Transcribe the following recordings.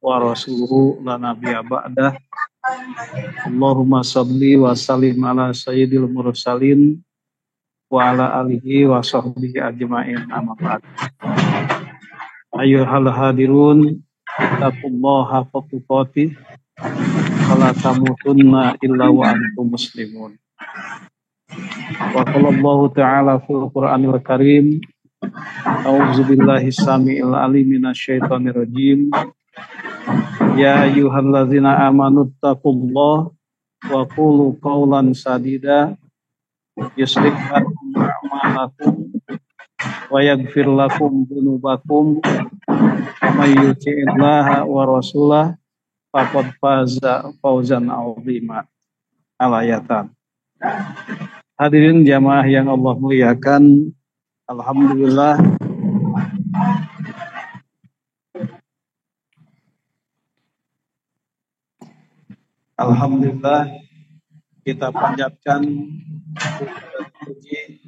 wa rasuluhu la nabiyya ba'dah. Allahumma salli wa sallim ala sayyidil mursalin wa ala alihi wa sahbihi ajma'in, amma ba'd. Ayyuhal hadirun, taqullaha haqqa tuqatih wa la tamutunna illa wa antum muslimun. Wa qala Allahu ta'ala fil Qur'anil Karim, a'udzu billahi samiil alim minasyaitonir rajim. Ya ayyuhallazina amanu taqullaha wa qulu qawlan sadida yuslih lakum a'malakum wa yaghfir lakum dzunubakum wa may yuti'illaha wa rasulahu faqad faza fawzan 'azima. Al-ayatan. Hadirin jamaah yang Allah muliakan, alhamdulillah kita panjatkan puji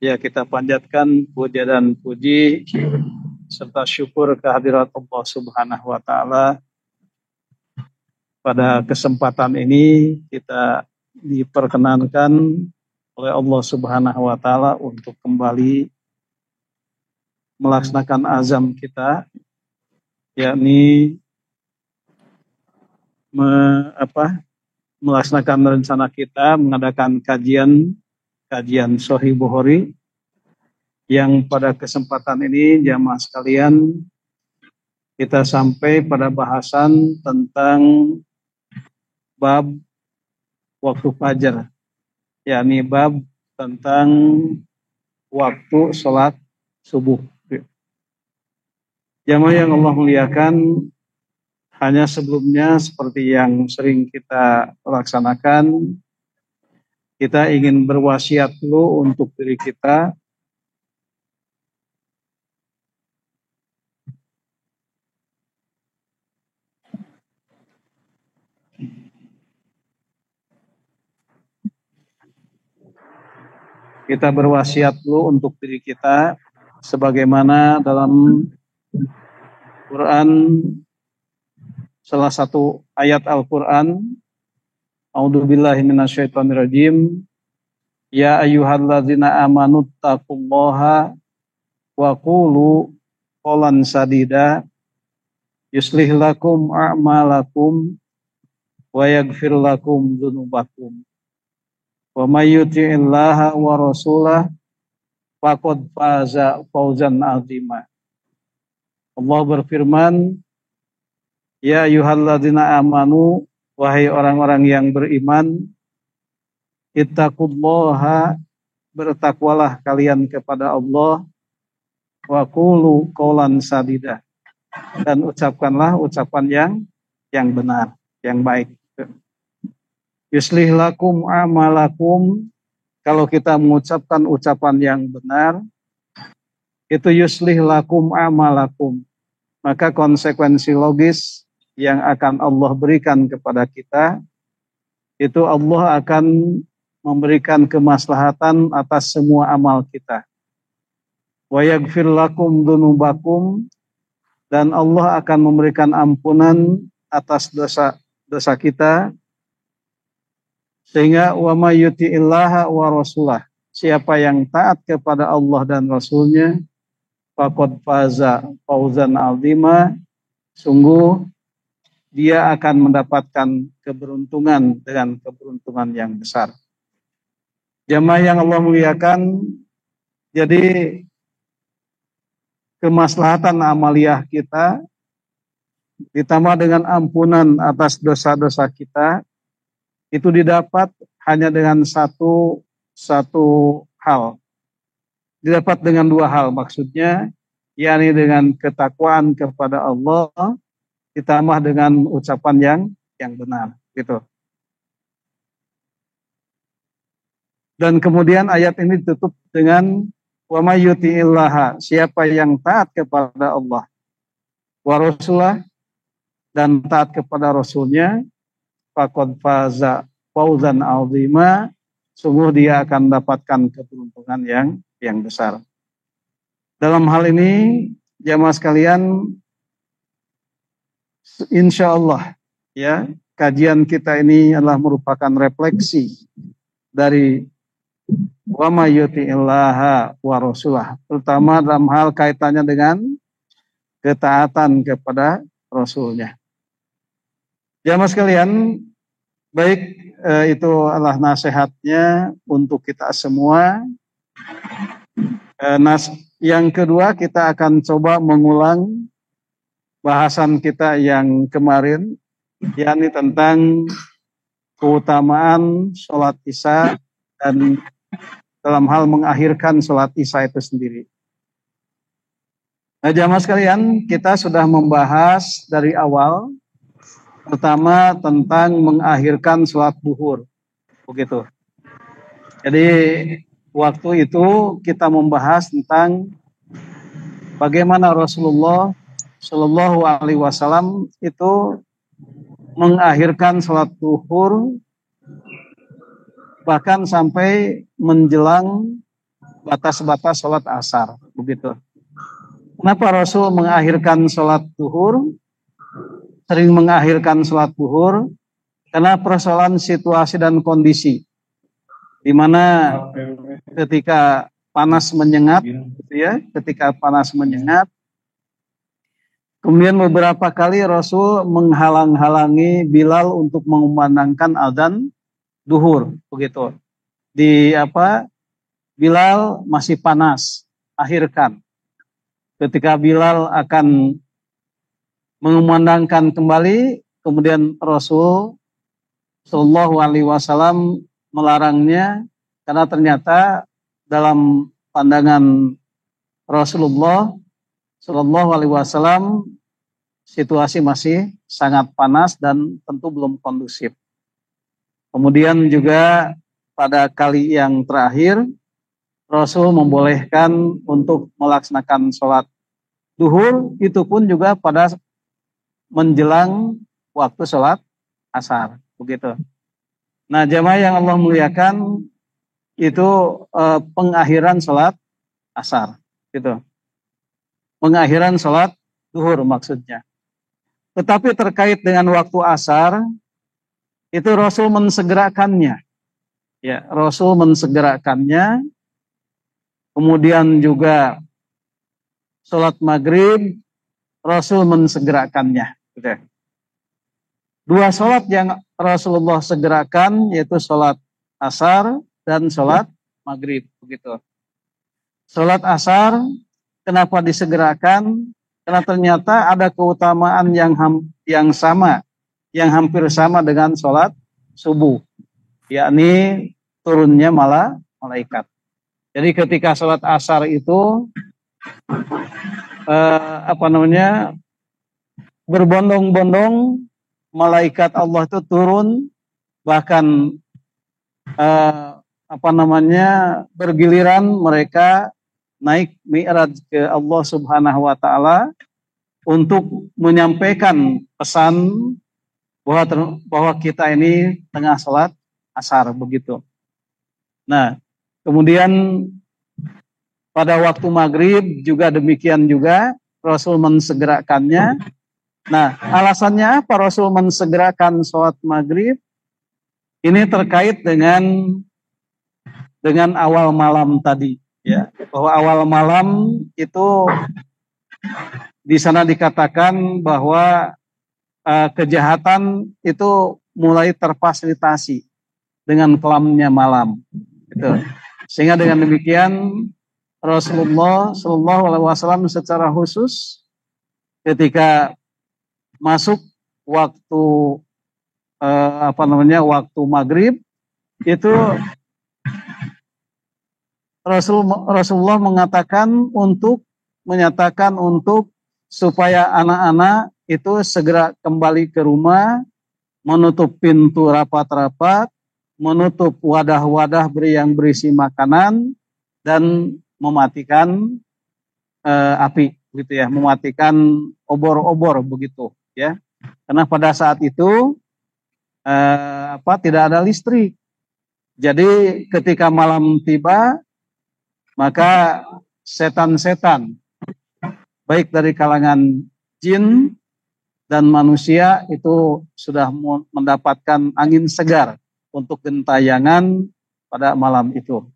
kita panjatkan puja dan puji serta syukur kehadirat Allah Subhanahu wa taala. Pada kesempatan ini kita diperkenankan oleh Allah Subhanahu wa taala untuk kembali melaksanakan azam kita, yakni melaksanakan rencana kita mengadakan kajian Sahih Bukhari, yang pada kesempatan ini jamaah sekalian kita sampai pada bahasan tentang bab waktu fajar, yakni bab tentang waktu sholat subuh. Jamaah yang Allah muliakan, hanya sebelumnya seperti yang sering kita laksanakan, kita ingin berwasiat dulu untuk diri kita. Kita berwasiat dulu untuk diri kita, sebagaimana dalam Quran, salah satu ayat Al-Quran, a'udzubillahi minasyaitonirrajim, ya ayyuhalladzina amanu taqullaha wa qulu qawlan sadida yuslih lakum a'malakum wa yaghfir lakum dzunubakum wa may yuti'illaha wa rasulahu faqad faza fawzan 'azima. Allah berfirman, ya ayyuhalladzina amanu, wahai orang-orang yang beriman, ittaqullaha, bertakwalah kalian kepada Allah, wa qulu qawlan sadida, dan ucapkanlah ucapan yang benar, yang baik. Yuslih lakum amalakum, kalau kita mengucapkan ucapan yang benar, itu yuslih lakum amalakum, maka konsekuensi logis yang akan Allah berikan kepada kita, itu Allah akan memberikan kemaslahatan atas semua amal kita. Wa yaghfir lakum dzunubakum, dan Allah akan memberikan ampunan atas dosa kita. Sehingga wa may yuti'illaha wa rasulah, siapa yang taat kepada Allah dan Rasulnya, faqad faza fawzan 'azima, sungguh dia akan mendapatkan keberuntungan dengan keberuntungan yang besar. Jamaah yang Allah muliakan, jadi kemaslahatan amaliyah kita ditambah dengan ampunan atas dosa-dosa kita, itu didapat hanya dengan satu hal. Didapat dengan dua hal, maksudnya yakni dengan ketakwaan kepada Allah, ditambah dengan ucapan yang benar, gitu. Dan kemudian ayat ini ditutup dengan wa may yuti'illaha, siapa yang taat kepada Allah wa rasulah dan taat kepada rasulnya, faqad faza fawzan 'azima, sungguh dia akan mendapatkan keberuntungan yang besar. Dalam hal ini jamaah sekalian, insya Allah ya, kajian kita ini adalah merupakan refleksi dari wa may yuti'illaha wa rasulah, terutama dalam hal kaitannya dengan ketaatan kepada rasulnya. Jamaah sekalian, baik, itu adalah nasihatnya untuk kita semua. Yang kedua, kita akan coba mengulang bahasan kita yang kemarin, yakni tentang keutamaan sholat isya dan dalam hal mengakhirkan sholat isya itu sendiri. Nah, jamaah sekalian, kita sudah membahas dari awal, pertama tentang mengakhirkan sholat duhur, begitu. Jadi waktu itu kita membahas tentang bagaimana Rasulullah Shallallahu Alaihi Wasallam itu mengakhirkan sholat duhur bahkan sampai menjelang batas-batas sholat asar, begitu. Kenapa Rasul mengakhirkan sholat duhur? Sering mengakhirkan sholat duhur karena persoalan situasi dan kondisi, di mana ketika panas menyengat, gitu ya, ketika panas menyengat, kemudian beberapa kali Rasul menghalang-halangi Bilal untuk mengumandangkan adzan duhur, begitu. Bilal masih panas, akhirkan. Ketika Bilal akan mengumandangkan kembali, kemudian Rasul Shallallahu Alaihi Wasallam melarangnya karena ternyata dalam pandangan Rasulullah Shallallahu Alaihi Wasallam situasi masih sangat panas dan tentu belum kondusif. Kemudian juga pada kali yang terakhir Rasul membolehkan untuk melaksanakan sholat duhur, itu pun juga pada menjelang waktu sholat asar, begitu. Nah, jamaah yang Allah muliakan, itu pengakhiran sholat asar, gitu. Pengakhiran sholat duhur maksudnya. Tetapi terkait dengan waktu asar, itu Rasul mensegerakannya. Ya, Rasul mensegerakannya. Kemudian juga sholat maghrib, Rasul mensegerakannya. Gitu. Dua sholat yang Rasulullah segerakan, yaitu sholat asar dan sholat maghrib, begitu. Sholat asar kenapa disegerakan? Karena ternyata ada keutamaan yang sama, yang hampir sama dengan sholat subuh, yakni turunnya malaikat. Jadi ketika sholat asar itu berbondong-bondong malaikat Allah itu turun, bahkan bergiliran mereka naik mi'raj ke Allah Subhanahu wa taala untuk menyampaikan pesan bahwa kita ini tengah sholat asar, begitu. Nah, kemudian pada waktu maghrib juga demikian juga Rasul mensegerakannya. Nah, alasannya apa Rasul mensegerakan sholat maghrib? Ini terkait dengan awal malam tadi, ya, bahwa awal malam itu di sana dikatakan bahwa kejahatan itu mulai terfasilitasi dengan kelamnya malam, gitu. Sehingga dengan demikian Rasulullah Shallallahu Alaihi Wasallam secara khusus ketika masuk waktu waktu maghrib itu Rasulullah menyatakan untuk supaya anak-anak itu segera kembali ke rumah, menutup pintu rapat-rapat, menutup wadah-wadah yang berisi makanan, dan mematikan api, gitu ya, mematikan obor-obor begitu, ya. Karena pada saat itu tidak ada listrik. Jadi ketika malam tiba, maka setan-setan baik dari kalangan jin dan manusia itu sudah mendapatkan angin segar untuk gentayangan pada malam itu.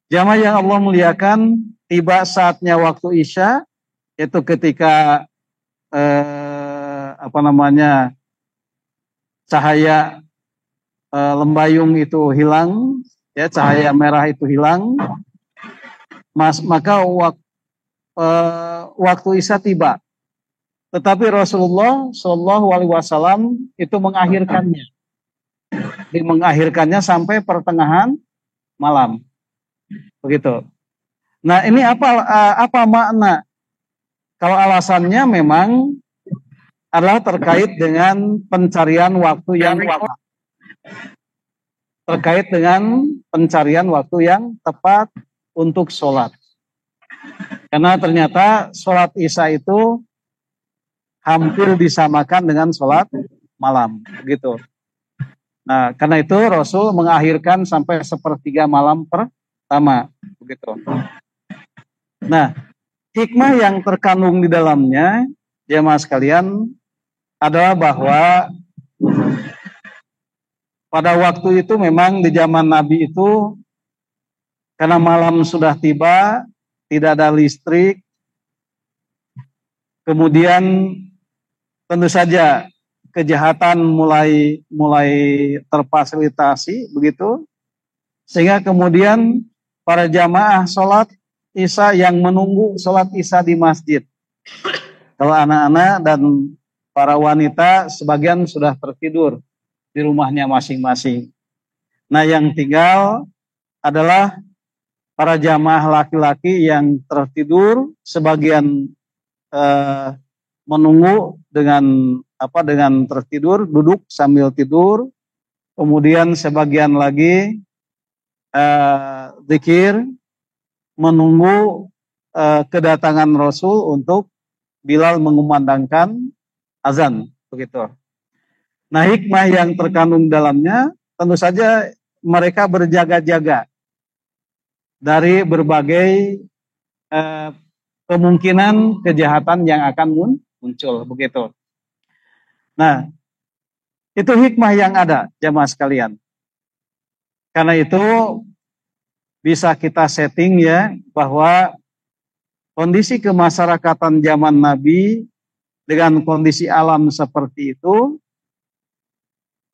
Jamaah yang Allah muliakan, tiba saatnya waktu Isya, yaitu ketika cahaya lembayung itu hilang, ya, cahaya merah itu hilang, maka waktu Isya tiba. Tetapi Rasulullah Shallallahu Alaihi Wasallam itu mengakhirkannya sampai pertengahan malam, begitu. Nah, ini apa makna? Kalau alasannya memang adalah terkait dengan pencarian waktu yang tepat. Terkait dengan pencarian waktu yang tepat untuk sholat. Karena ternyata sholat Isya itu hampir disamakan dengan sholat malam, gitu. Nah, karena itu Rasul mengakhirkan sampai sepertiga malam pertama, begitu. Nah, hikmah yang terkandung di dalamnya, jemaah sekalian, adalah bahwa pada waktu itu memang di zaman Nabi itu, karena malam sudah tiba, tidak ada listrik, kemudian tentu saja kejahatan mulai terfasilitasi, begitu, sehingga kemudian para jamaah sholat Isya yang menunggu sholat Isya di masjid. Kalau anak-anak dan para wanita sebagian sudah tertidur di rumahnya masing-masing. Nah, yang tinggal adalah para jamaah laki-laki yang tertidur, sebagian menunggu dengan tertidur, duduk sambil tidur, kemudian sebagian lagi zikir, menunggu kedatangan Rasul untuk Bilal mengumandangkan azan, begitu. Nah, hikmah yang terkandung dalamnya tentu saja mereka berjaga-jaga dari berbagai kemungkinan kejahatan yang akan muncul, begitu. Nah, itu hikmah yang ada, jamaah sekalian. Karena itu bisa kita setting ya, bahwa kondisi kemasyarakatan zaman Nabi dengan kondisi alam seperti itu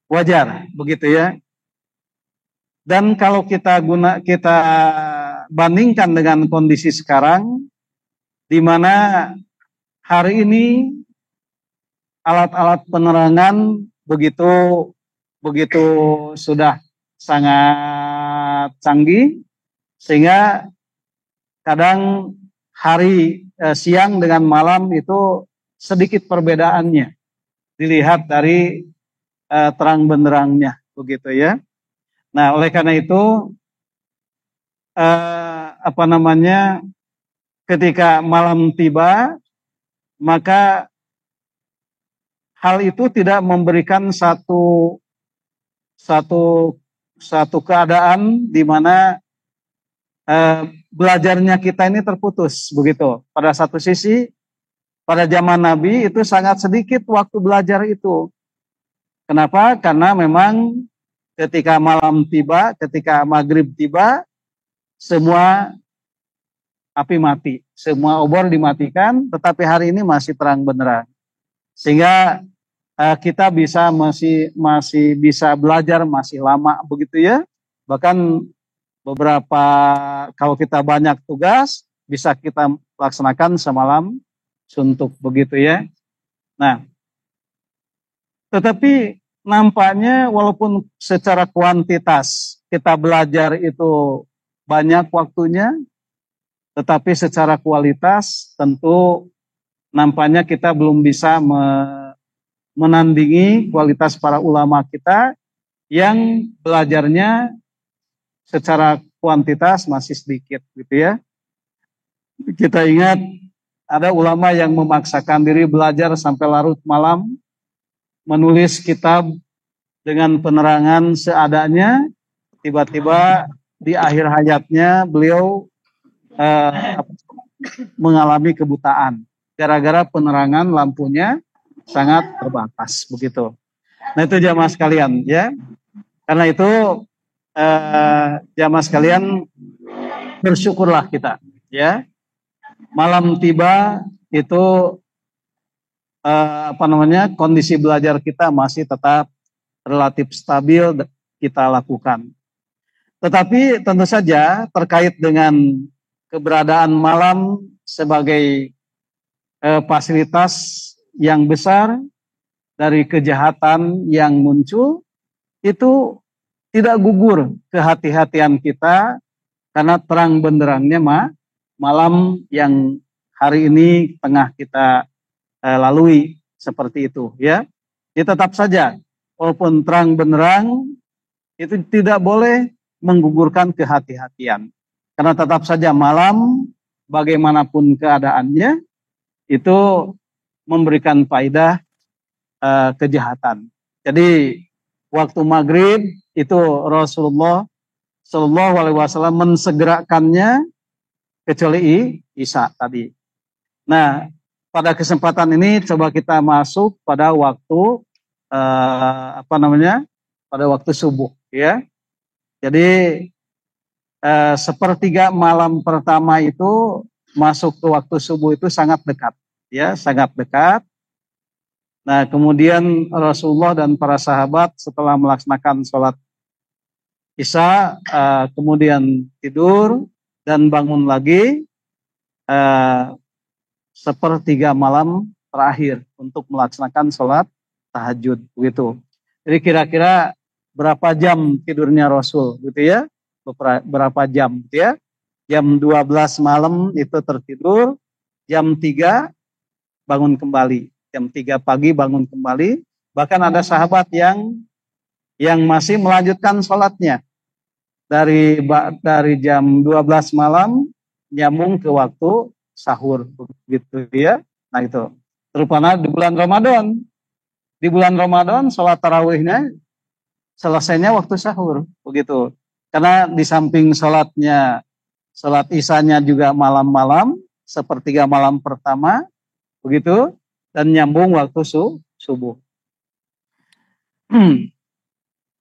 wajar, begitu ya. Dan kalau kita bandingkan dengan kondisi sekarang, di mana hari ini alat-alat penerangan begitu sudah sangat canggih, sehingga kadang siang dengan malam itu sedikit perbedaannya dilihat dari terang benderangnya, begitu ya. Nah, oleh karena itu ketika malam tiba, maka hal itu tidak memberikan satu keadaan di mana belajarnya kita ini terputus, begitu. Pada satu sisi, pada zaman Nabi itu sangat sedikit waktu belajar itu. Kenapa? Karena memang ketika malam tiba, ketika maghrib tiba, semua api mati, semua obor dimatikan, tetapi hari ini masih terang benderang. Sehingga kita masih bisa belajar masih lama, begitu ya. Bahkan beberapa, kalau kita banyak tugas, bisa kita laksanakan semalam suntuk, begitu ya. Nah, tetapi nampaknya walaupun secara kuantitas kita belajar itu banyak waktunya, tetapi secara kualitas tentu nampaknya kita belum bisa menandingi kualitas para ulama kita yang belajarnya secara kuantitas masih sedikit gitu ya. Kita ingat ada ulama yang memaksakan diri belajar sampai larut malam, menulis kitab dengan penerangan seadanya, tiba-tiba di akhir hayatnya beliau mengalami kebutaan gara-gara penerangan lampunya sangat terbatas begitu. Nah itu jamaah sekalian ya. Karena itu jamaah sekalian bersyukurlah kita ya. Malam tiba itu kondisi belajar kita masih tetap relatif stabil kita lakukan. Tetapi tentu saja terkait dengan keberadaan malam sebagai fasilitas yang besar dari kejahatan yang muncul, itu tidak gugur kehati-hatian kita karena terang benderangnya malam yang hari ini tengah kita lalui seperti itu ya. Jadi tetap saja walaupun terang benderang itu tidak boleh menggugurkan kehati-hatian. Karena tetap saja malam bagaimanapun keadaannya itu memberikan faedah kejahatan. Jadi waktu maghrib itu Rasulullah Shallallahu Alaihi Wasallam mensegerakannya kecuali Isya tadi. Nah pada kesempatan ini coba kita masuk pada waktu pada waktu subuh ya. Jadi sepertiga malam pertama itu masuk ke waktu subuh itu sangat dekat ya, sangat dekat. Nah kemudian Rasulullah dan para sahabat setelah melaksanakan sholat Isya kemudian tidur dan bangun lagi sepertiga malam terakhir untuk melaksanakan sholat tahajud begitu. Jadi kira-kira berapa jam tidurnya Rasul gitu ya, berapa jam gitu ya. Jam 12 malam itu tertidur, jam 3 bangun kembali, jam 3 pagi bangun kembali. Bahkan ada sahabat yang masih melanjutkan sholatnya dari jam 12 malam nyambung ke waktu sahur gitu ya. Nah itu terutama di bulan Ramadan. Di bulan Ramadan sholat tarawihnya selesainya waktu sahur begitu. Karena di samping sholat Isyanya juga malam-malam, sepertiga malam pertama begitu, dan nyambung waktu subuh.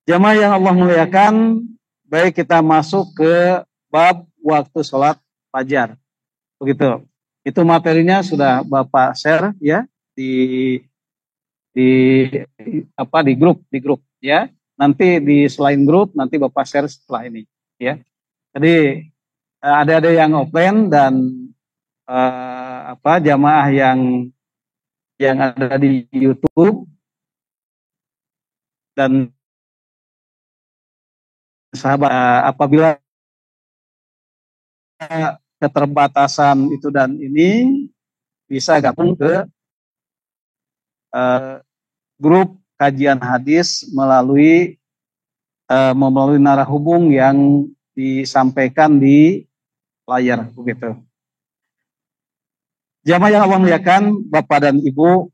Jamaah yang Allah muliakan, baik kita masuk ke bab waktu sholat fajar begitu. Itu materinya sudah Bapak share ya di grup ya. Nanti di selain grup nanti Bapak share setelah ini ya. Jadi ada yang offline dan jamaah yang ada di YouTube dan sahabat apabila keterbatasan itu dan ini bisa gabung ke grup kajian hadis melalui narahubung yang disampaikan di layar begitu. Jamaah yang Allah muliakan, Bapak dan Ibu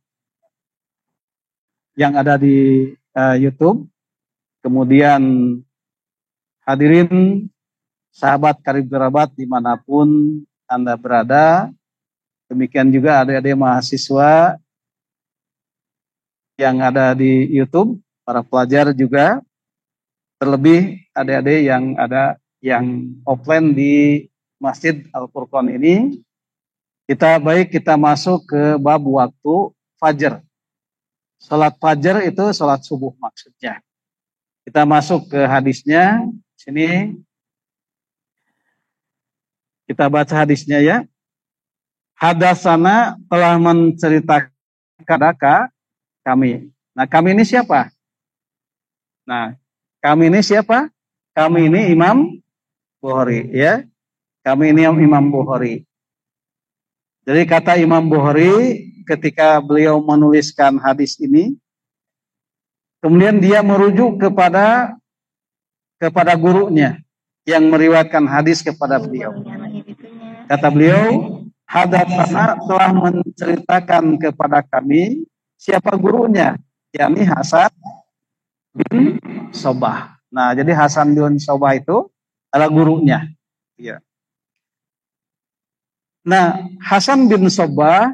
yang ada di YouTube, kemudian hadirin sahabat karib kerabat dimanapun Anda berada, demikian juga adik-adik mahasiswa yang ada di YouTube, para pelajar juga, terlebih adik-adik yang offline di Masjid Al-Furqan ini. Kita masuk ke bab waktu fajar. Salat fajar itu salat subuh maksudnya. Kita masuk ke hadisnya. Sini kita baca hadisnya ya. Hadasana telah menceritakan kami. Nah, kami ini siapa? Kami ini Imam Bukhari ya. Kami ini Imam Bukhari. Jadi kata Imam Bukhari, ketika beliau menuliskan hadis ini, kemudian dia merujuk kepada gurunya yang meriwayatkan hadis kepada beliau. Kata beliau, hadatsana telah menceritakan kepada kami siapa gurunya, yakni Hasan bin Sobah. Nah, jadi Hasan bin Sobah itu adalah gurunya. Ya. Nah, Hasan bin Sobah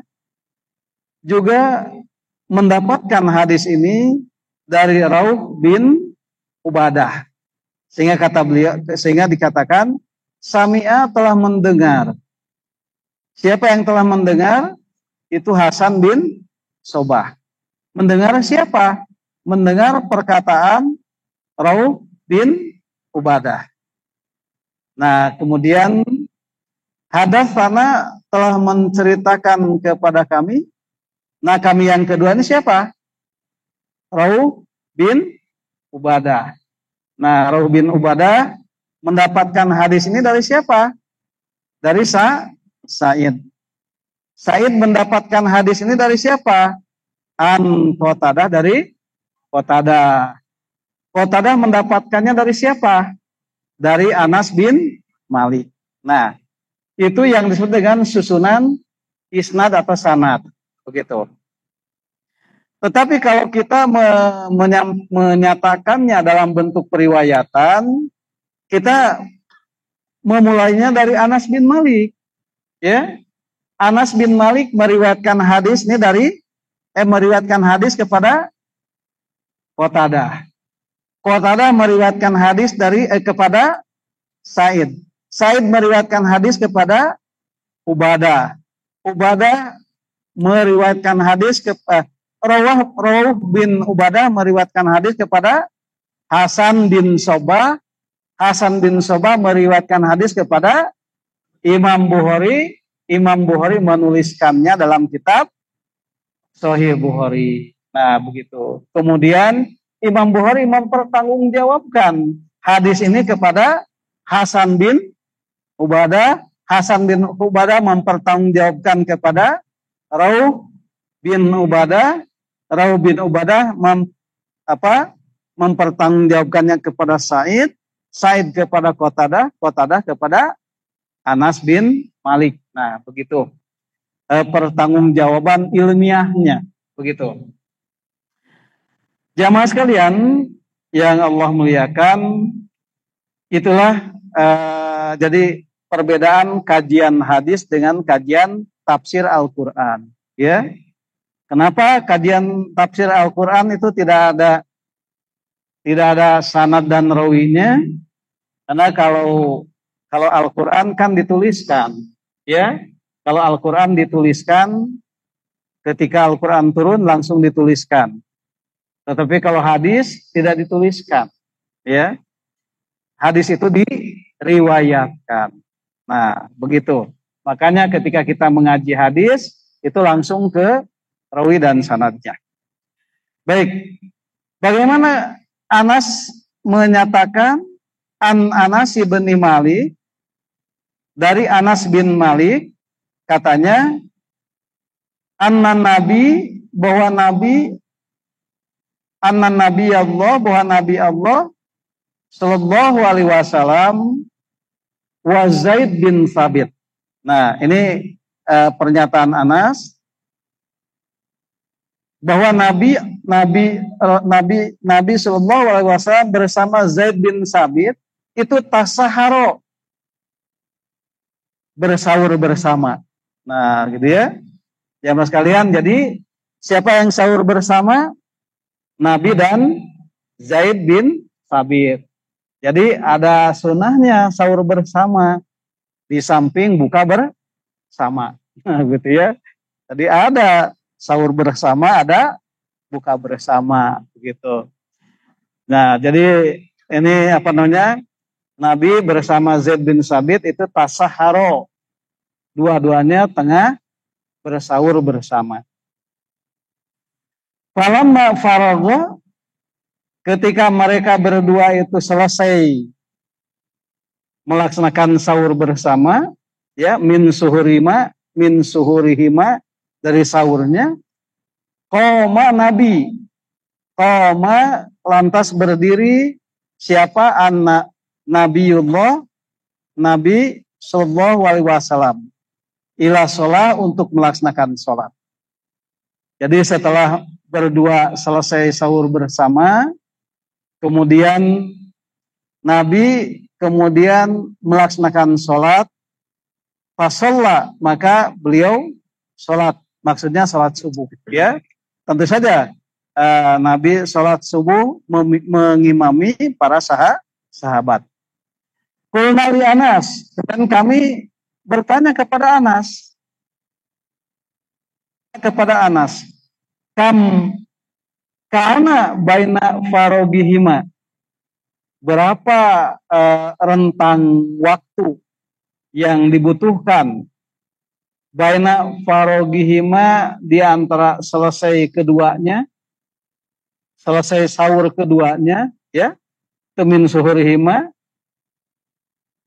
juga mendapatkan hadis ini dari Rauh bin Ubadah. Sehingga dikatakan Sami'a telah mendengar. Siapa yang telah mendengar? Itu Hasan bin Sobah. Mendengar siapa? Mendengar perkataan Rauh bin Ubadah. Nah, kemudian hadatsana telah menceritakan kepada kami. Nah, kami yang kedua ini siapa? Rauh bin Ubadah. Nah, Rauh bin Ubadah mendapatkan hadis ini dari siapa? Dari Sa'id. Sa'id mendapatkan hadis ini dari siapa? An Qatadah, dari Qatadah. Qatadah mendapatkannya dari siapa? Dari Anas bin Malik. Nah, itu yang disebut dengan susunan isnad atau sanad. Begitu. Tetapi kalau kita menyatakannya dalam bentuk periwayatan, kita memulainya dari Anas bin Malik. Ya, Anas bin Malik meriwayatkan hadis ini meriwayatkan hadis kepada Qatadah. Qatadah meriwayatkan hadis kepada Sa'id. Sa'id meriwayatkan hadis kepada Ubadah. Ubadah meriwayatkan hadis kepada Rauh bin Ubadah meriwayatkan hadis kepada Hasan bin Sobah. Hasan bin Sobah meriwayatkan hadis kepada Imam Bukhari. Imam Bukhari menuliskannya dalam kitab Sahih Bukhari. Nah, begitu. Kemudian Imam Bukhari mempertanggungjawabkan hadis ini kepada Hasan bin Ubadah. Hasan bin Ubadah mempertanggungjawabkan kepada Rauh bin Ubadah. Rauh bin Ubadah mempertanggungjawabkannya kepada Sa'id. Sa'id kepada Qatadah. Qatadah kepada Anas bin Malik. Nah, begitu. Pertanggungjawaban ilmiahnya. Begitu. Jamaah sekalian yang Allah muliakan, itulah jadi perbedaan kajian hadis dengan kajian tafsir Al-Quran. Ya, kenapa kajian tafsir Al-Quran itu tidak ada sanad dan rawinya? Karena kalau Al-Quran kan dituliskan, ya. Kalau Al-Quran dituliskan, ketika Al-Quran turun langsung dituliskan. Tetapi kalau hadis tidak dituliskan, ya. Hadis itu diriwayatkan. Nah, begitu. Makanya ketika kita mengaji hadis, itu langsung ke rawi dan sanadnya. Baik, bagaimana Anas menyatakan an Anas bin Malik, dari Anas bin Malik, katanya anna Nabi, bahwa Nabi Allah sallallahu alaihi wasallam wa Zaid bin Thabit. Nah, ini pernyataan Anas bahwa Nabi sallallahu alaihi wasallam bersama Zaid bin Thabit itu tasaharo, bersaur bersama. Nah, gitu ya. Jamaah sekalian, jadi siapa yang sahur bersama? Nabi dan Zaid bin Thabit. Jadi ada sunnahnya sahur bersama di samping buka bersama. Nah, gitu ya. Jadi ada sahur bersama, ada buka bersama, begitu. Nah, jadi ini Nabi bersama Zaid bin Thabit itu tasaharo. Dua-duanya tengah bersahur bersama. Falamma faragha, ketika mereka berdua itu selesai melaksanakan sahur bersama, ya, min suhurihima, dari sahurnya, qoma Nabi. Qoma lantas berdiri siapa? Anak Nabiullah, Nabi Sallallahu Alaihi Wasallam. Ila sholat untuk melaksanakan sholat. Jadi setelah berdua selesai sahur bersama, kemudian Nabi kemudian melaksanakan sholat, fasolla, maka beliau sholat, maksudnya sholat subuh. Ya, tentu saja Nabi sholat subuh mengimami para sahabat. Qulna li Anas, dan kami bertanya kepada Anas, kana baina farogihima, berapa rentang waktu yang dibutuhkan baina farogihima, di antara selesai sahur keduanya, ya, temin suhurihima,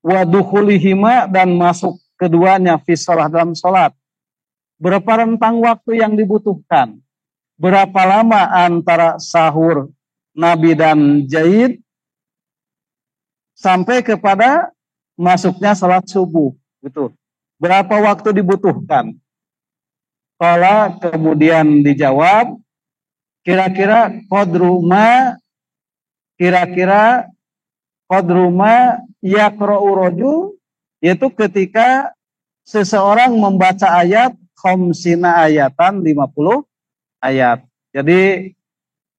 wadukhulihima, dan masuk keduanya fi shalah, dalam sholat. Berapa rentang waktu yang dibutuhkan? Berapa lama antara sahur Nabi dan Zaid sampai kepada masuknya salat subuh? Gitu. Berapa waktu dibutuhkan? Kalau kemudian dijawab, kira-kira qadruma yaqra'u rajul, yaitu ketika seseorang membaca ayat khamsina ayatan, 50 ayat. Jadi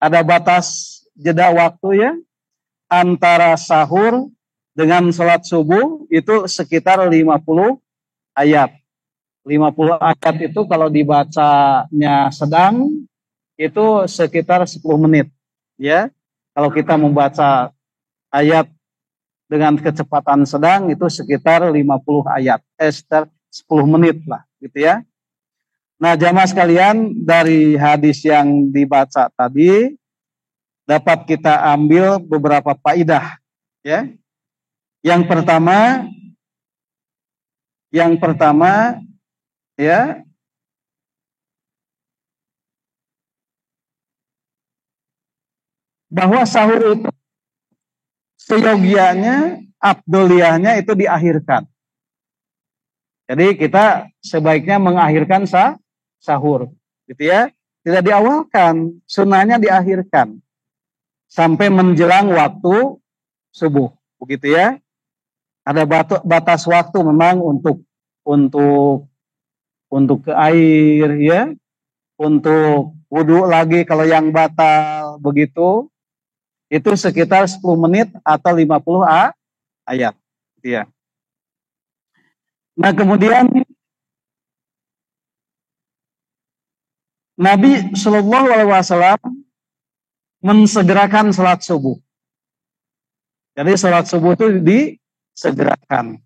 ada batas jeda waktu, ya, antara sahur dengan sholat subuh itu sekitar 50 ayat. 50 ayat itu kalau dibacanya sedang itu sekitar 10 menit. Ya, kalau kita membaca ayat dengan kecepatan sedang itu sekitar 50 ayat, sekitar 10 menit lah, gitu ya. Nah, jamaah sekalian, dari hadis yang dibaca tadi dapat kita ambil beberapa faidah, ya. Yang pertama, ya, bahwa sahur itu seyogianya, afdoliyahnya itu diakhirkan. Jadi kita sebaiknya mengakhirkan sahur, gitu ya. Tidak diawalkan, sunnahnya diakhirkan sampai menjelang waktu subuh, begitu ya. Ada batas waktu memang untuk ke air, ya, untuk wudhu lagi kalau yang batal, begitu. Itu sekitar 10 menit atau 50 ayat, gitu ya. Nah, kemudian Nabi Shallallahu Alaihi Wasallam mensegerakan sholat subuh. Jadi sholat subuh itu disegerakan.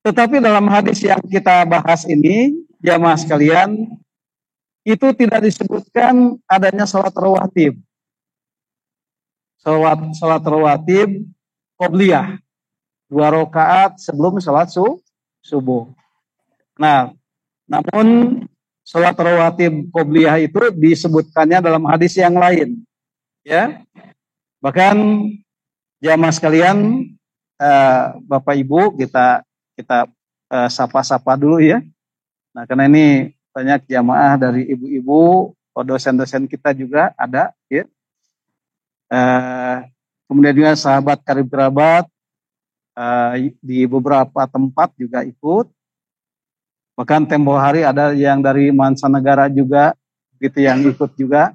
Tetapi dalam hadis yang kita bahas ini, jamaah sekalian, itu tidak disebutkan adanya sholat rawatib. Sholat rawatib qobliyah, 2 rakaat sebelum sholat subuh. Nah, namun sholat rawatib qobliyah itu disebutkannya dalam hadis yang lain, ya. Bahkan jamaah sekalian, Bapak Ibu, kita sapa-sapa dulu, ya. Nah, karena ini banyak jamaah dari ibu-ibu, dosen-dosen kita juga ada, ya. Kemudian juga sahabat karib kerabat di beberapa tempat juga ikut. Bahkan tempo hari ada yang dari mancanegara juga, gitu, yang ikut juga.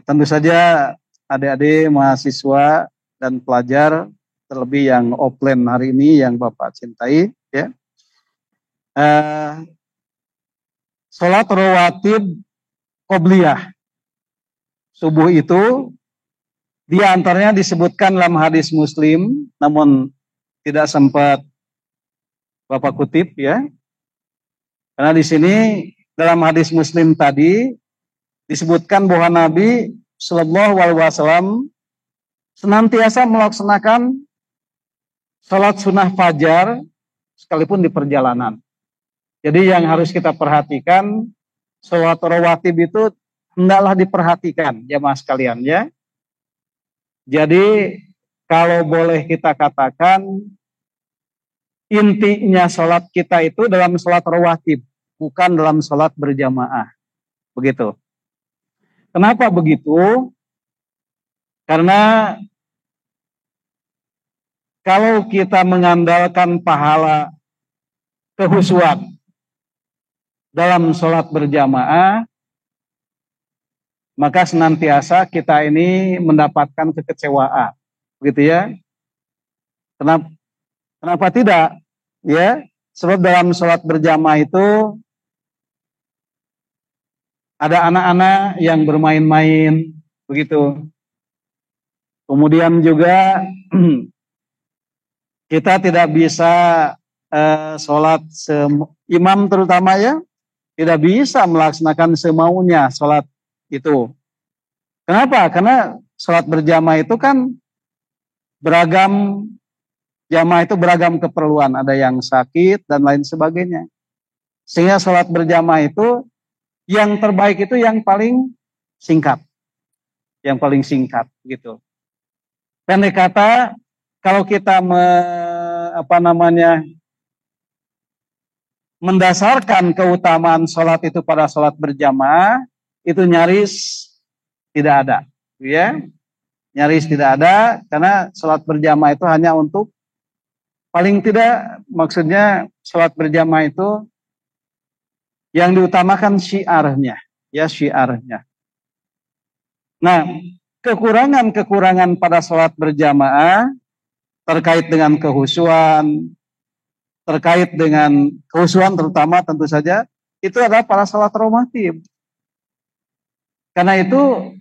Tentu saja adik-adik mahasiswa dan pelajar, terlebih yang offline hari ini yang Bapak cintai, ya. Sholat rawatib qobliyah subuh itu di antaranya disebutkan dalam hadis Muslim, namun tidak sempat Bapak kutip, ya. Karena di sini dalam hadis Muslim tadi disebutkan bahwa Nabi Shallallahu Alaihi Wasallam senantiasa melaksanakan sholat sunnah fajar sekalipun di perjalanan. Jadi yang harus kita perhatikan, sholat rawatib itu hendaklah diperhatikan jamaah sekalian ya. Jadi kalau boleh kita katakan intinya sholat kita itu dalam sholat rawatib, bukan dalam sholat berjamaah. Begitu. Kenapa begitu? Karena kalau kita mengandalkan pahala kehusuan dalam sholat berjamaah, maka senantiasa kita ini mendapatkan kekecewaan, begitu ya. Kenapa tidak? Ya, sebab dalam sholat berjamaah itu ada anak-anak yang bermain-main, begitu. Kemudian juga kita tidak bisa sholat imam terutama ya, tidak bisa melaksanakan semaunya sholat itu. Kenapa? Karena sholat berjamaah itu kan beragam, jamaah itu beragam keperluan, ada yang sakit dan lain sebagainya. Sehingga sholat berjamaah itu yang terbaik itu yang paling singkat, gitu. Pendek kata, kalau kita mendasarkan keutamaan sholat itu pada sholat berjamaah, itu nyaris tidak ada, ya. Nyaris tidak ada, karena sholat berjamaah itu hanya untuk, paling tidak maksudnya sholat berjamaah itu yang diutamakan syiarnya, ya syiarnya. Nah, kekurangan-kekurangan pada sholat berjamaah terkait dengan kehusuan, terkait dengan kehusuan terutama tentu saja, itu adalah pada sholat rawatib. Karena itu,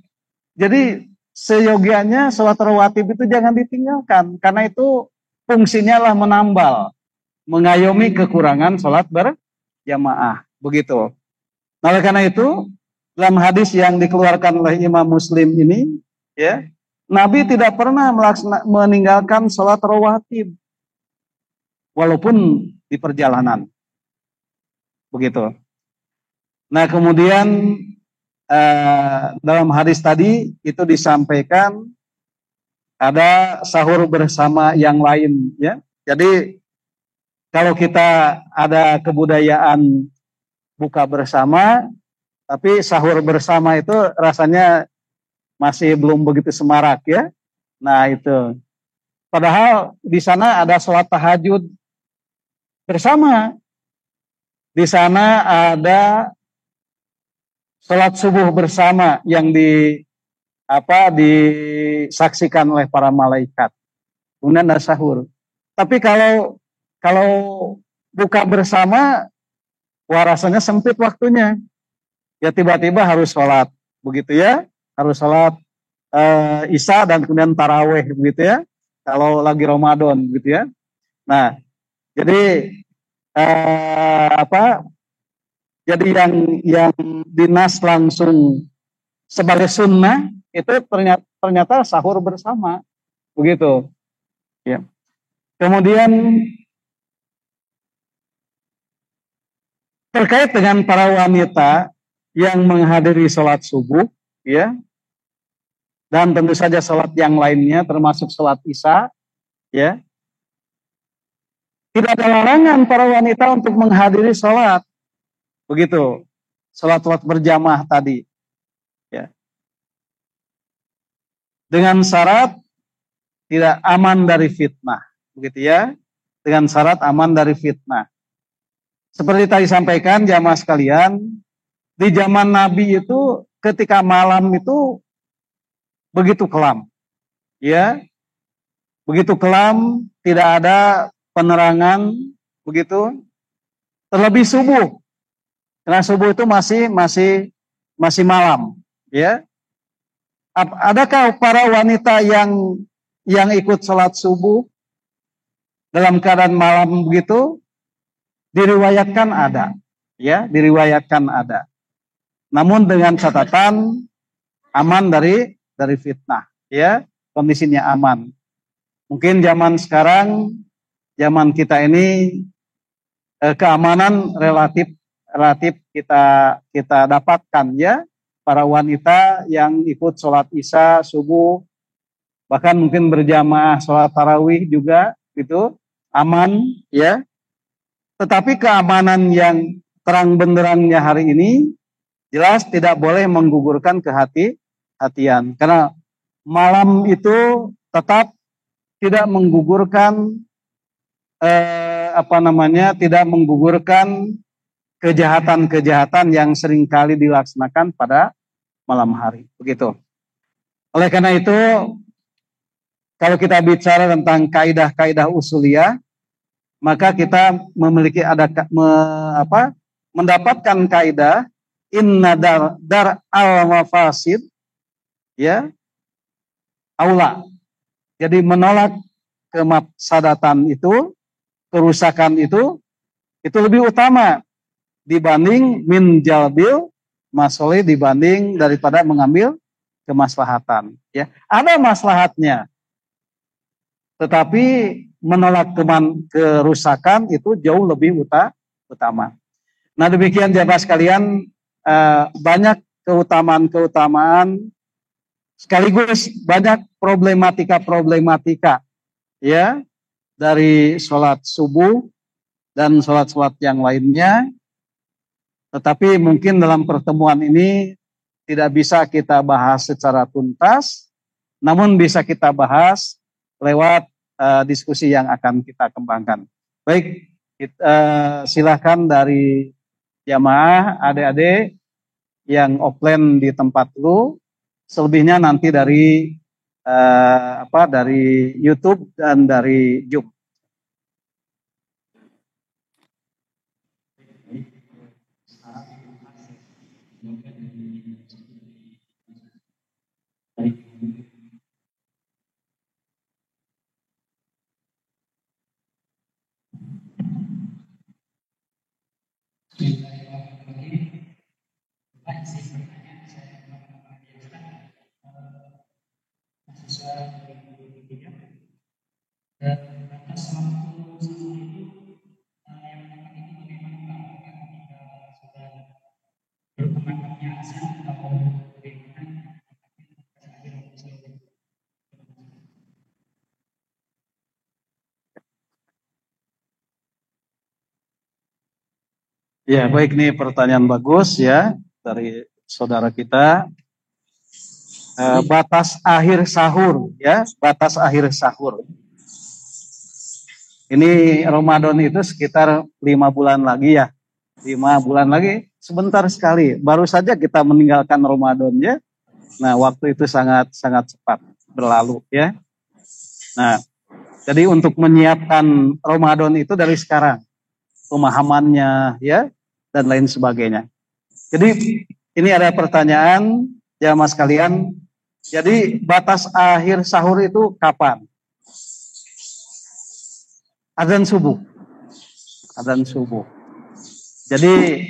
jadi seyogianya sholat rawatib itu jangan ditinggalkan, karena itu fungsinya lah menambal, mengayomi kekurangan sholat berjamaah, begitu. Nah, oleh karena itu, dalam hadis yang dikeluarkan oleh Imam Muslim ini, ya, Nabi tidak pernah meninggalkan sholat rawatib, walaupun di perjalanan, begitu. Nah, kemudian dalam hadis tadi itu disampaikan ada sahur bersama yang lain, ya. Jadi kalau kita ada kebudayaan buka bersama, tapi sahur bersama itu rasanya masih belum begitu semarak ya. Nah itu. Padahal di sana ada sholat tahajud bersama. Di sana ada sholat subuh bersama yang disaksikan oleh para malaikat. Kemudian ada sahur. Tapi kalau buka bersama, wah rasanya sempit waktunya. Ya tiba-tiba harus sholat, begitu ya, harus sholat isya dan kemudian taraweh, begitu ya, kalau lagi Ramadan, gitu ya. Nah, jadi jadi yang dinas langsung sebagai sunnah itu ternyata sahur bersama, begitu. Ya. Kemudian terkait dengan para wanita yang menghadiri sholat subuh, ya, dan tentu saja sholat yang lainnya, termasuk sholat isya, ya, tidak ada larangan para wanita untuk menghadiri sholat, begitu, sholat berjamaah tadi, ya, dengan syarat tidak aman dari fitnah, begitu ya, dengan syarat aman dari fitnah. Seperti tadi sampaikan jamaah sekalian, di zaman Nabi itu ketika malam itu begitu kelam, ya, begitu kelam, tidak ada penerangan, begitu. Terlebih subuh, karena subuh itu masih malam, ya. Adakah para wanita yang ikut sholat subuh dalam keadaan malam begitu? Diriwayatkan ada, ya, diriwayatkan ada. Namun dengan catatan aman dari fitnah, ya, kondisinya aman. Mungkin zaman sekarang, zaman kita ini keamanan relatif relatif kita dapatkan ya, para wanita yang ikut sholat isya subuh, bahkan mungkin berjamaah sholat tarawih juga itu aman ya. Tetapi keamanan yang terang benderangnya hari ini jelas tidak boleh menggugurkan kehati-hatian, karena malam itu tetap tidak menggugurkan tidak menggugurkan kejahatan-kejahatan yang seringkali dilaksanakan pada malam hari. Begitu. Oleh karena itu, kalau kita bicara tentang kaidah-kaidah usuliyah, maka kita memiliki mendapatkan kaidah inna dar al mafasid ya aula. Jadi menolak kemafsadatan itu, kerusakan itu lebih utama dibanding min jalbil masoleh, dibanding daripada mengambil kemaslahatan. Ya, ada maslahatnya, tetapi menolak kerusakan itu jauh lebih utama. Nah demikian jamaah sekalian, banyak keutamaan sekaligus banyak problematika ya dari sholat subuh dan sholat-sholat yang lainnya. Tetapi mungkin dalam pertemuan ini tidak bisa kita bahas secara tuntas, namun bisa kita bahas lewat diskusi yang akan kita kembangkan. Baik, silakan dari jamaah adik-adik yang offline di tempat lu, selebihnya nanti dari dari YouTube dan dari Zoom. Ya, baik, nih pertanyaan bagus ya dari saudara kita. Batas akhir sahur ya, batas akhir sahur. Ini Ramadan itu sekitar 5 bulan lagi ya. 5 bulan lagi, sebentar sekali. Baru saja kita meninggalkan Ramadan ya. Nah, waktu itu sangat cepat berlalu ya. Nah, jadi untuk menyiapkan Ramadan itu dari sekarang, pemahamannya ya dan lain sebagainya. Jadi ini ada pertanyaan ya mas kalian. Jadi batas akhir sahur itu kapan? Adzan subuh. Adzan subuh. Jadi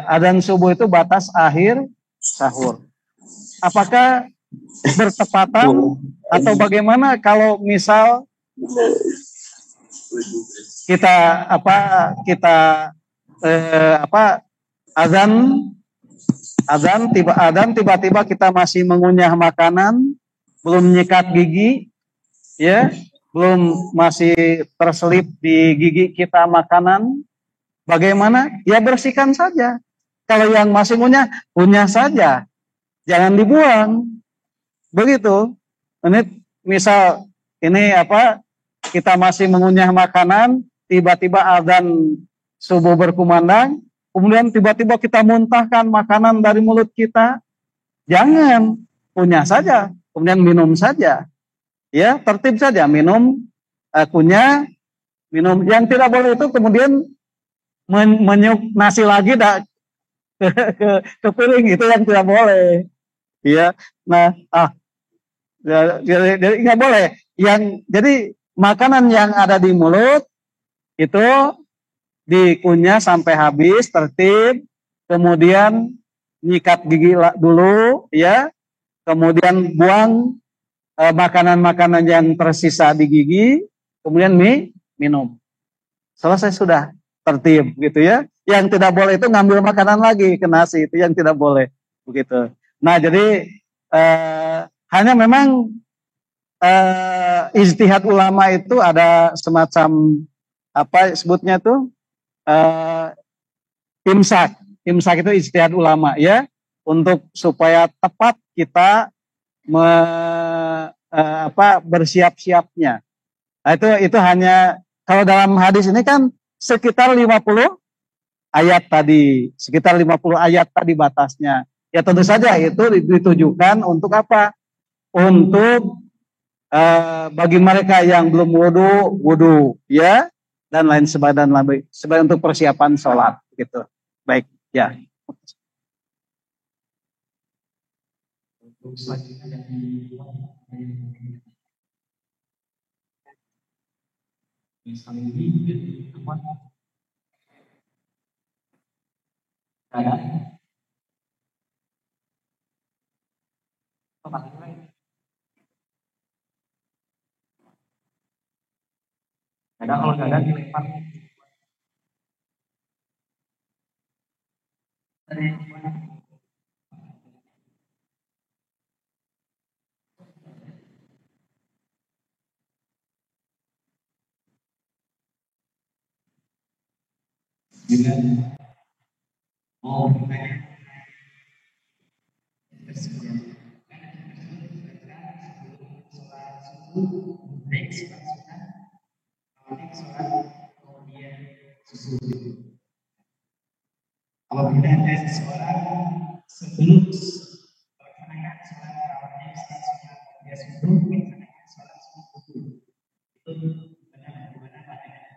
adzan subuh itu batas akhir sahur. Apakah bertepatan atau bagaimana kalau misal kita azan tiba-tiba kita masih mengunyah makanan, belum nyikat gigi ya, belum masih terselip di gigi kita makanan, bagaimana? Ya bersihkan saja. Kalau yang masih punya saja, jangan dibuang. Begitu. Ini misal ini kita masih mengunyah makanan, tiba-tiba azan subuh berkumandang, kemudian tiba-tiba kita muntahkan makanan dari mulut kita. Jangan, punya saja, kemudian minum saja. Ya, tertib saja, minum, kunyah, minum. Yang tidak boleh itu kemudian menyuk nasi lagi ke piring, itu yang tidak boleh. Ya, nah, jadi nggak boleh. Jadi makanan yang ada di mulut itu dikunyah sampai habis, tertib, kemudian nyikat gigi dulu, ya, kemudian buang makanan-makanan yang tersisa di gigi, kemudian minum. selesai sudah, tertib gitu ya. Yang tidak boleh itu ngambil makanan lagi ke nasi, itu yang tidak boleh begitu. Nah jadi hanya memang ijtihad ulama itu ada semacam apa sebutnya tuh eh, imsak. Imsak itu ijtihad ulama ya, untuk supaya tepat kita bersiap-siapnya. Nah, itu hanya kalau dalam hadis ini kan sekitar 50 ayat tadi, sekitar 50 ayat tadi batasnya. Ya tentu saja itu ditujukan untuk apa? Untuk bagi mereka yang belum wudhu ya, dan lain sebagainya, sebagai untuk persiapan sholat gitu. Baik ya. Kadang kalau nggak ada dilempar. Oh, kalau kita ada seseorang sebelum melaksanakan sholat tarawih setelah dia sebelum melaksanakan sholat subuh itu benar bagaimana pandangan?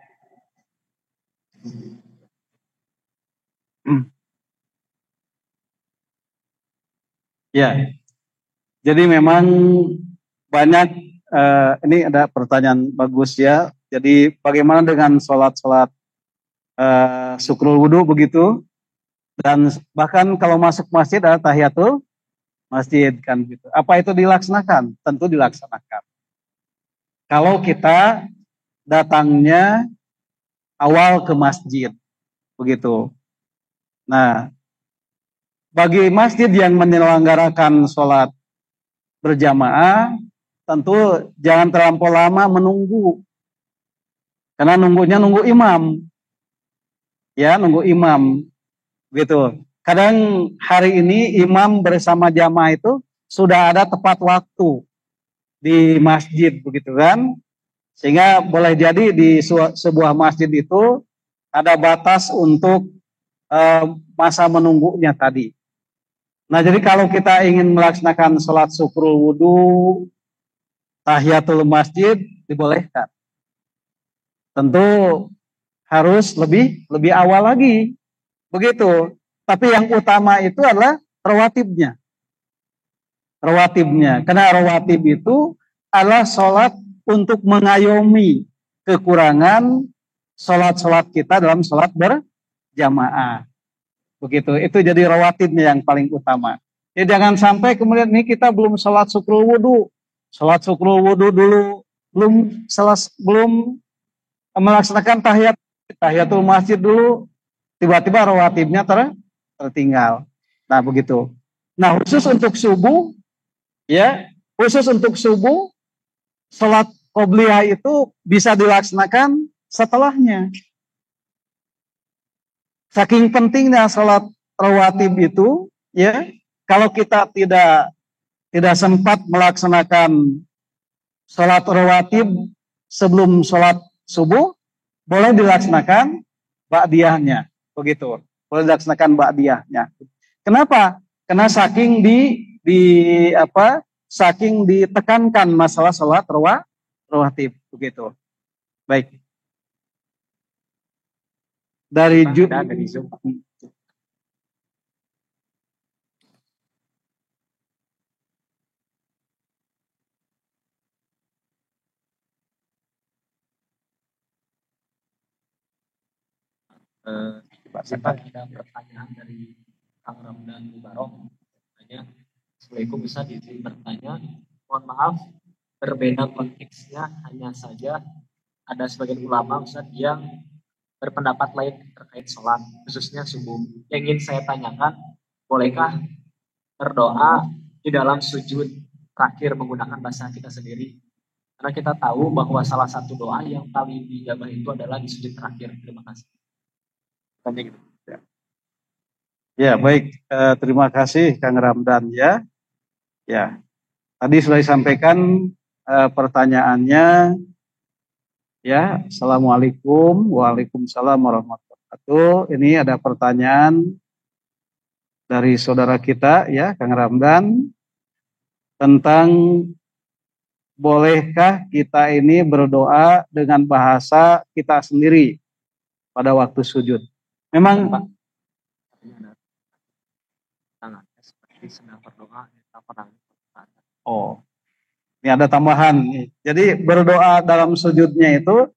Ya, jadi memang banyak ini ada pertanyaan bagus ya. Jadi bagaimana dengan sholat-sholat syukrul wudhu begitu? Dan bahkan kalau masuk masjid ada tahiyatul masjid kan gitu. Apa itu dilaksanakan? Tentu dilaksanakan. Kalau kita datangnya awal ke masjid begitu. Nah, bagi masjid yang menyelenggarakan sholat berjamaah, tentu jangan terlampau lama menunggu. Karena nunggu imam. Ya, nunggu imam. Gitu. Kadang hari ini imam bersama jamaah itu sudah ada tepat waktu di masjid begitu kan. Sehingga boleh jadi di sebuah masjid itu ada batas untuk masa menunggunya tadi. Nah, jadi kalau kita ingin melaksanakan sholat syukrul wudhu, tahiyatul masjid, dibolehkan. Tentu harus lebih awal lagi. Begitu. Tapi yang utama itu adalah rawatibnya. Rawatibnya. Karena rawatib itu adalah sholat untuk mengayomi kekurangan sholat-sholat kita dalam sholat berjamaah. Begitu. Itu jadi rawatibnya yang paling utama. Jadi jangan sampai kemudian ini kita belum sholat syukrul wudhu. Sholat syukrul wudhu dulu. Belum melaksanakan tahiyatul masjid dulu. Tiba-tiba rawatibnya tertinggal. Nah begitu. Nah khusus untuk subuh, ya khusus untuk subuh, sholat qobliyah itu bisa dilaksanakan setelahnya. Saking pentingnya sholat rawatib itu, ya kalau kita tidak sempat melaksanakan sholat rawatib sebelum sholat subuh, boleh dilaksanakan ba'diyahnya, begitu. Boleh dilaksanakan ba'diyahnya. Kenapa? Karena saking ditekankan masalah sholat rawatib, begitu. Baik. Dari Zoom. Ada pertanyaan dari Kang Ramdan Mubarok. Assalamualaikum, bisa izin bertanya. Mohon maaf, berbeda konteksnya, hanya saja ada sebagian ulama Ustaz yang berpendapat lain terkait sholat, khususnya subuh. Yang ingin saya tanyakan, bolehkah berdoa di dalam sujud terakhir menggunakan bahasa kita sendiri? Karena kita tahu bahwa salah satu doa yang paling dijabah itu adalah di sujud terakhir. Terima kasih. Gitu. Ya, baik. Terima kasih Kang Ramdan ya. Ya, tadi sudah disampaikan pertanyaannya. Ya, Assalamualaikum, Waalaikumsalam warahmatullahi wabarakatuh. Ini ada pertanyaan dari saudara kita ya, Kang Ramdan, tentang bolehkah kita ini berdoa dengan bahasa kita sendiri pada waktu sujud? Memang Pak, seperti sedang berdoa, oh, ini ada tambahan nih. Jadi berdoa dalam sujudnya itu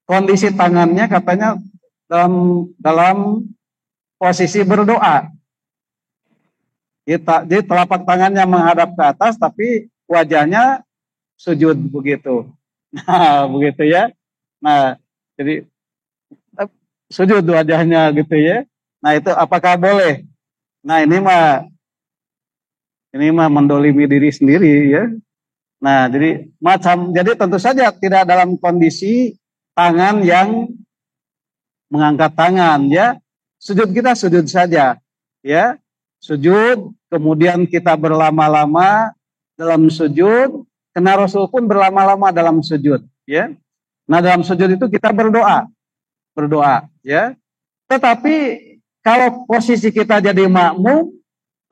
kondisi tangannya katanya dalam posisi berdoa. Jadi telapak tangannya menghadap ke atas, tapi wajahnya sujud begitu. Nah, begitu ya. Nah, jadi sujud wajahnya gitu ya. Nah, itu apakah boleh? Nah, ini mah mendolimi diri sendiri ya. Nah, jadi tentu saja tidak dalam kondisi tangan yang mengangkat tangan ya. Sujud kita sujud saja ya. Sujud, kemudian kita berlama-lama dalam sujud, karena Rasul pun berlama-lama dalam sujud ya. Nah, dalam sujud itu kita berdoa ya. Tetapi kalau posisi kita jadi makmum,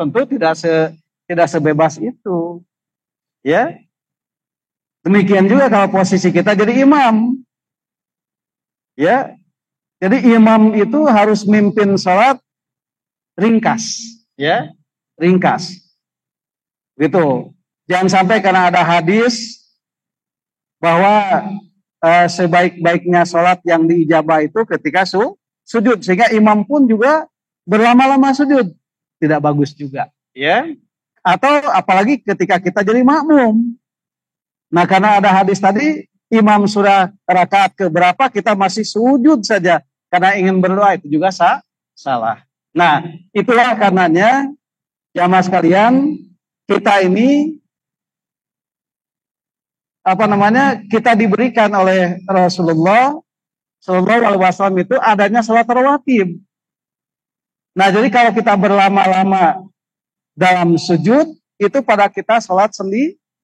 tentu tidak sebebas itu ya. Demikian juga kalau posisi kita jadi imam ya. Jadi imam itu harus mimpin sholat ringkas ya, ringkas gitu. Jangan sampai karena ada hadis bahwa sebaik-baiknya sholat yang diijabah itu ketika sujud, sehingga imam pun juga berlama-lama sujud, tidak bagus juga ya. Atau apalagi ketika kita jadi makmum. Nah, karena ada hadis tadi, imam sudah rakaat keberapa kita masih sujud saja karena ingin berdoa, itu juga salah. Nah, itulah karenanya jamaah sekalian, kita ini kita diberikan oleh Rasulullah Shallallahu Alaihi Wasallam itu adanya salat rawatib. Nah, jadi kalau kita berlama-lama dalam sujud, itu pada kita salat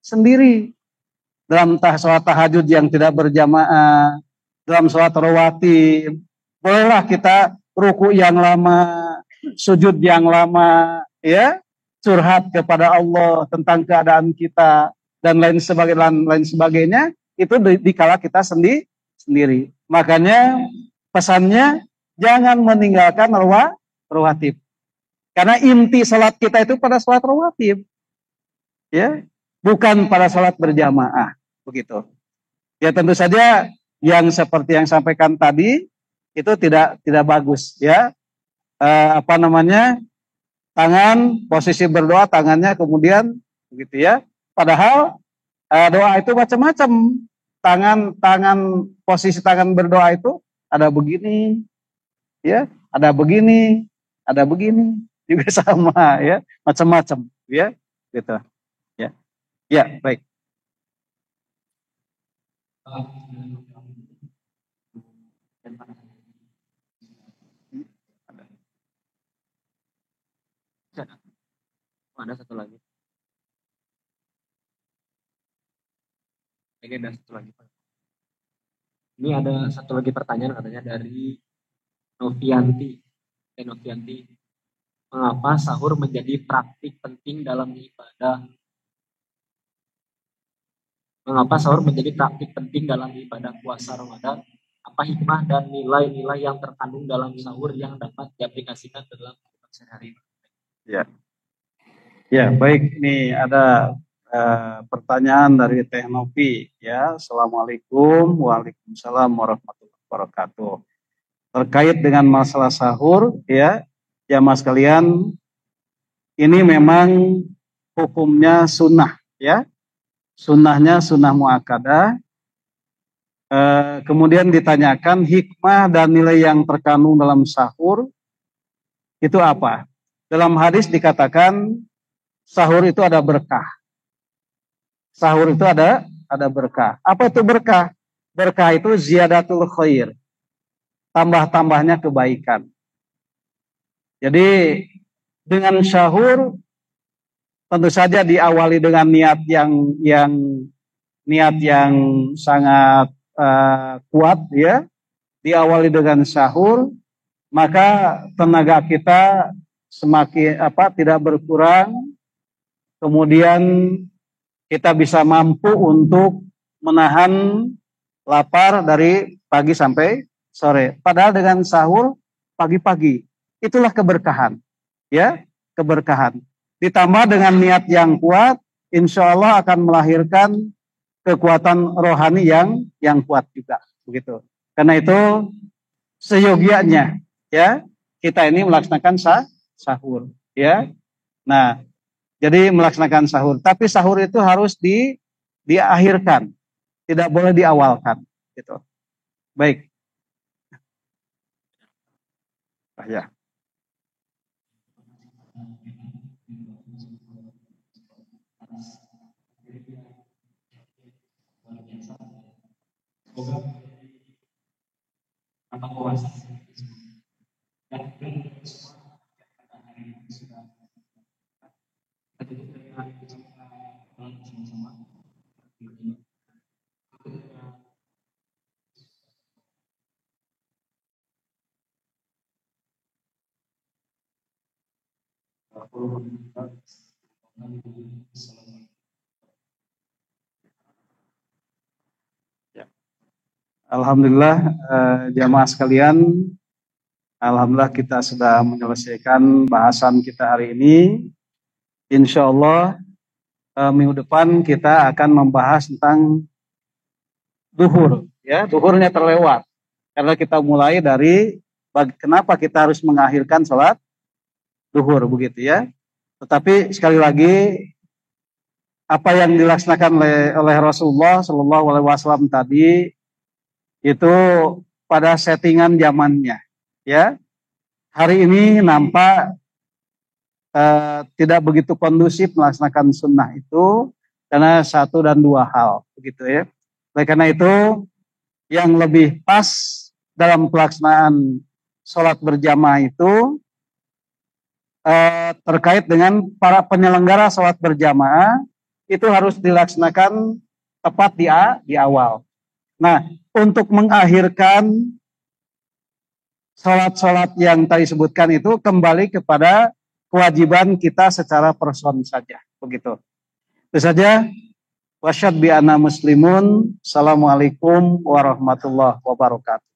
sendiri. Dalam salat tahajud yang tidak berjamaah, dalam salat rawatib, bolehlah kita ruku yang lama, sujud yang lama, ya, curhat kepada Allah tentang keadaan kita dan lain sebagainya, itu dikala kita sendiri. Makanya pesannya jangan meninggalkan rawatib. Karena inti salat kita itu pada salat rawatib. Ya, bukan pada salat berjamaah, begitu. Ya, tentu saja yang seperti yang sampaikan tadi itu tidak bagus ya. Tangan, posisi berdoa tangannya kemudian begitu ya. Padahal doa itu macam-macam. Posisi tangan berdoa itu ada begini ya, ada begini juga sama ya, macam-macam ya, gitu. Ya, baik. Ada satu lagi. Ini ada satu lagi. Ini ada satu lagi pertanyaan katanya dari Novianti. Novianti, mengapa sahur menjadi praktik penting dalam ibadah? Mengapa sahur menjadi praktik penting dalam ibadah puasa Ramadan? Apa hikmah dan nilai-nilai yang terkandung dalam sahur yang dapat diaplikasikan dalam kehidupan sehari-hari? Ya, baik. Ini ada pertanyaan dari Teh Novi ya. Assalamualaikum, Waalaikumsalam warahmatullahi wabarakatuh. Terkait dengan masalah sahur ya, jamaah sekalian, ini memang hukumnya sunnah ya. Sunnahnya sunnah muakkadah. Kemudian ditanyakan hikmah dan nilai yang terkandung dalam sahur itu apa? Dalam hadis dikatakan sahur itu ada berkah. Sahur itu ada berkah. Apa itu berkah? Berkah itu ziyadatul khair, tambah-tambahnya kebaikan. Jadi dengan sahur tentu saja diawali dengan niat yang sangat kuat ya. Diawali dengan sahur, maka tenaga kita semakin tidak berkurang, kemudian kita bisa mampu untuk menahan lapar dari pagi sampai sore. Padahal dengan sahur pagi-pagi itulah keberkahan, ya, keberkahan. Ditambah dengan niat yang kuat, insya Allah akan melahirkan kekuatan rohani yang kuat juga, begitu. Karena itu seyogianya, ya, kita ini melaksanakan sahur, ya. Nah, jadi melaksanakan sahur, tapi sahur itu harus diakhirkan, tidak boleh diawalkan, gitu. Baik. Ya. Alhamdulillah, jamaah sekalian, alhamdulillah kita sudah menyelesaikan bahasan kita hari ini. Insya Allah minggu depan kita akan membahas tentang duhur, ya, duhurnya terlewat. Karena kita mulai dari kenapa kita harus mengakhirkan sholat duhur, begitu ya. Tetapi sekali lagi apa yang dilaksanakan oleh Rasulullah Shallallahu Alaihi Wasallam tadi itu pada settingan zamannya, ya. Hari ini nampak tidak begitu kondusif melaksanakan sunnah itu karena satu dan dua hal, begitu ya. Oleh karena itu yang lebih pas dalam pelaksanaan sholat berjamaah itu terkait dengan para penyelenggara sholat berjamaah itu harus dilaksanakan tepat di awal. Nah, untuk mengakhirkan sholat-sholat yang tadi sebutkan itu kembali kepada kewajiban kita secara person saja, begitu. Itu saja. Wasyhadu bi anna muslimun. Assalamualaikum warahmatullahi wabarakatuh.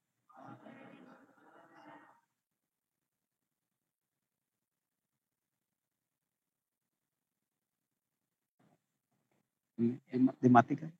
Dimatikan.